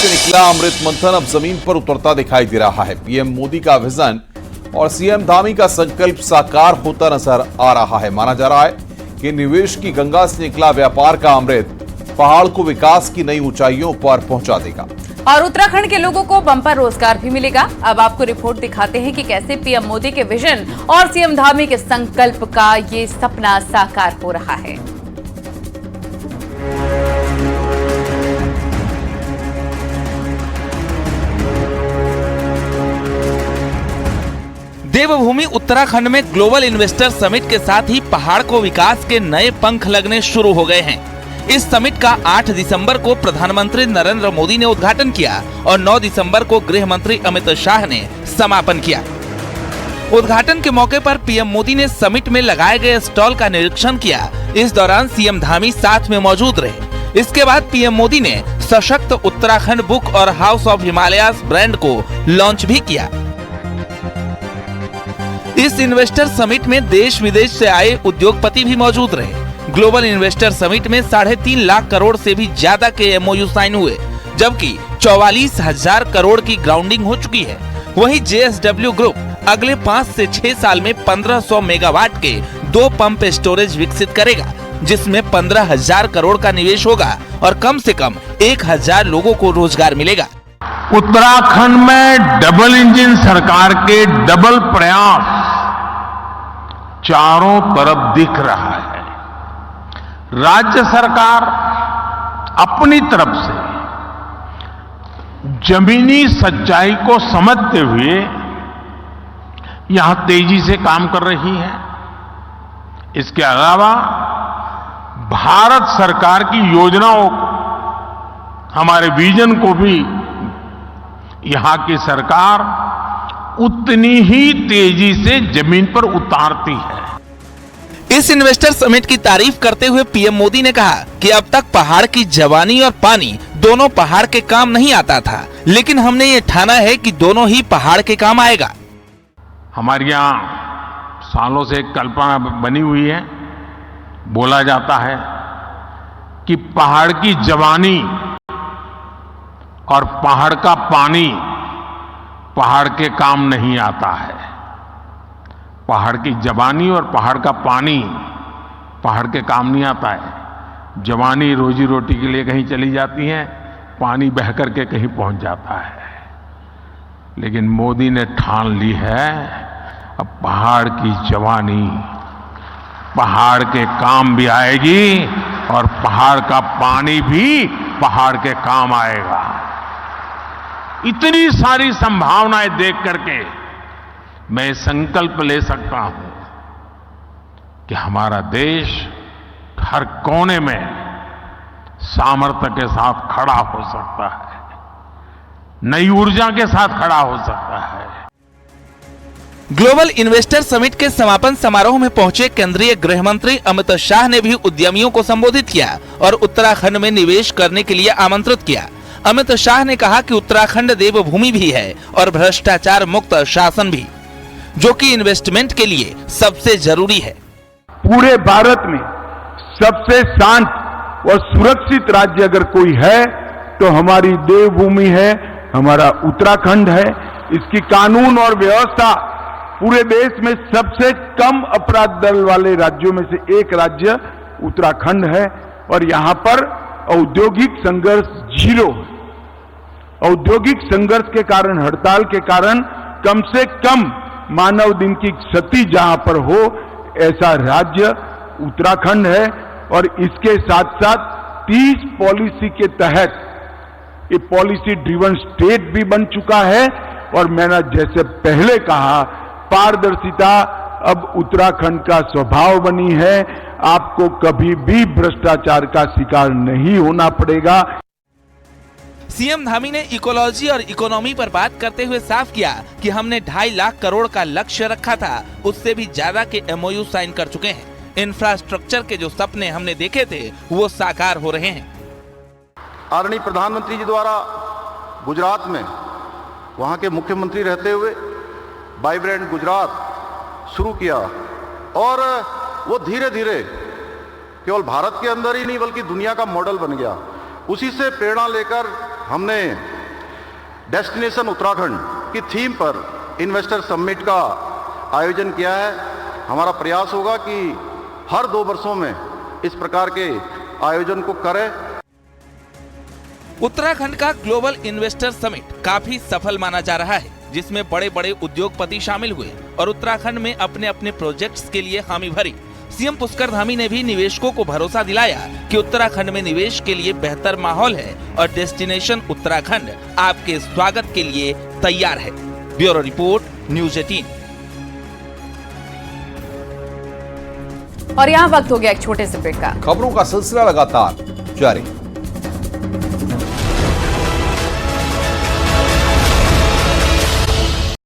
से निकला अमृत मंथन अब जमीन पर उतरता दिखाई दे रहा है। पीएम मोदी का विजन और सीएम धामी का संकल्प साकार होता नजर आ रहा है। माना जा रहा है कि निवेश की गंगा से निकला व्यापार का अमृत पहाड़ को विकास की नई ऊंचाइयों पर पहुंचा देगा और उत्तराखंड के लोगों को बम्पर रोजगार भी मिलेगा। अब आपको रिपोर्ट दिखाते हैं कि कैसे पीएम मोदी के विजन और सीएम धामी के संकल्प का ये सपना साकार हो रहा है। देवभूमि उत्तराखंड में ग्लोबल इन्वेस्टर समिट के साथ ही पहाड़ को विकास के नए पंख लगने शुरू हो गए हैं। इस समिट का 8 दिसंबर को प्रधानमंत्री नरेंद्र मोदी ने उद्घाटन किया और 9 दिसंबर को गृह मंत्री अमित शाह ने समापन किया। उद्घाटन के मौके पर पीएम मोदी ने समिट में लगाए गए स्टॉल का निरीक्षण किया। इस दौरान सीएम धामी साथ में मौजूद रहे। इसके बाद पीएम मोदी ने सशक्त उत्तराखंड बुक और हाउस ऑफ हिमालयाज ब्रांड को लॉन्च भी किया। इस इन्वेस्टर समिट में देश विदेश से आए उद्योगपति भी मौजूद रहे। ग्लोबल इन्वेस्टर समिट में 3.5 लाख करोड़ से भी ज्यादा के एमओयू साइन हुए, जबकि 44,000 करोड़ की ग्राउंडिंग हो चुकी है। वहीं जेएसडब्ल्यू ग्रुप अगले 5 से 6 साल में 1500 मेगावाट के 2 पंप स्टोरेज विकसित करेगा, जिसमें 15,000 करोड़ का निवेश होगा और कम से कम 1,000 लोगों को रोजगार मिलेगा। उत्तराखंड में डबल इंजन सरकार के डबल प्रयास चारों तरफ दिख रहा है। राज्य सरकार अपनी तरफ से जमीनी सच्चाई को समझते हुए यहां तेजी से काम कर रही है। इसके अलावा भारत सरकार की योजनाओं को, हमारे विजन को भी यहां की सरकार उतनी ही तेजी से जमीन पर उतारती है। इस इन्वेस्टर समिट की तारीफ करते हुए पीएम मोदी ने कहा कि अब तक पहाड़ की जवानी और पानी दोनों पहाड़ के काम नहीं आता था, लेकिन हमने ये ठाना है कि दोनों ही पहाड़ के काम आएगा। हमारे यहाँ सालों से एक कल्पना बनी हुई है, बोला जाता है कि पहाड़ की जवानी और पहाड़ का पानी पहाड़ के काम नहीं आता है। पहाड़ की जवानी और पहाड़ का पानी पहाड़ के काम नहीं आता है। जवानी रोजी रोटी के लिए कहीं चली जाती है, पानी बह करके कहीं पहुंच जाता है। लेकिन मोदी ने ठान ली है, अब पहाड़ की जवानी पहाड़ के काम भी आएगी और पहाड़ का पानी भी पहाड़ के काम आएगा। इतनी सारी संभावनाएं देख करके मैं संकल्प ले सकता हूं कि हमारा देश हर कोने में सामर्थ्य के साथ खड़ा हो सकता है, नई ऊर्जा के साथ खड़ा हो सकता है। ग्लोबल इन्वेस्टर समिट के समापन समारोह में पहुंचे केंद्रीय गृह मंत्री अमित शाह ने भी उद्यमियों को संबोधित किया और उत्तराखंड में निवेश करने के लिए आमंत्रित किया। अमित शाह ने कहा कि उत्तराखंड देवभूमि भी है और भ्रष्टाचार मुक्त शासन भी, जो कि इन्वेस्टमेंट के लिए सबसे जरूरी है। पूरे भारत में सबसे शांत और सुरक्षित राज्य अगर कोई है तो हमारी देवभूमि है, हमारा उत्तराखंड है। इसकी कानून और व्यवस्था पूरे देश में सबसे कम अपराध दर वाले राज्यों में से एक राज्य उत्तराखंड है और यहां पर औद्योगिक संघर्ष 0 है। औद्योगिक संघर्ष के कारण, हड़ताल के कारण कम से कम मानव दिन की क्षति जहां पर हो, ऐसा राज्य उत्तराखंड है। और इसके साथ साथ 30 पॉलिसी के तहत ये पॉलिसी ड्रिवन स्टेट भी बन चुका है। और मैंने जैसे पहले कहा, पारदर्शिता अब उत्तराखंड का स्वभाव बनी है। आपको कभी भी भ्रष्टाचार का शिकार नहीं होना पड़ेगा। सीएम धामी ने इकोलॉजी और इकोनॉमी पर बात करते हुए साफ किया कि हमने 2.5 लाख करोड़ का लक्ष्य रखा था, उससे भी ज्यादा के एमओयू साइन कर चुके हैं। इंफ्रास्ट्रक्चर के जो सपने हमने देखे थे वो साकार हो रहे हैं। आदरणीय प्रधानमंत्री जी द्वारा गुजरात में वहां के मुख्यमंत्री रहते हुए वाइब्रेंट गुजरात शुरू किया और वो धीरे धीरे केवल भारत के अंदर ही नहीं बल्कि दुनिया का मॉडल बन गया। उसी से प्रेरणा लेकर हमने डेस्टिनेशन उत्तराखंड की थीम पर इन्वेस्टर समिट का आयोजन किया है। हमारा प्रयास होगा कि हर 2 वर्षों में इस प्रकार के आयोजन को करें। उत्तराखंड का ग्लोबल इन्वेस्टर समिट काफी सफल माना जा रहा है, जिसमें बड़े बड़े उद्योगपति शामिल हुए और उत्तराखंड में अपने अपने प्रोजेक्ट्स के लिए हामी भरी। सीएम पुष्कर धामी ने भी निवेशकों को भरोसा दिलाया कि उत्तराखंड में निवेश के लिए बेहतर माहौल है और डेस्टिनेशन उत्तराखंड आपके स्वागत के लिए तैयार है। Bureau report, news 18। और यहाँ वक्त हो गया एक छोटे से ब्रेक का। खबरों का सिलसिला लगातार जारी।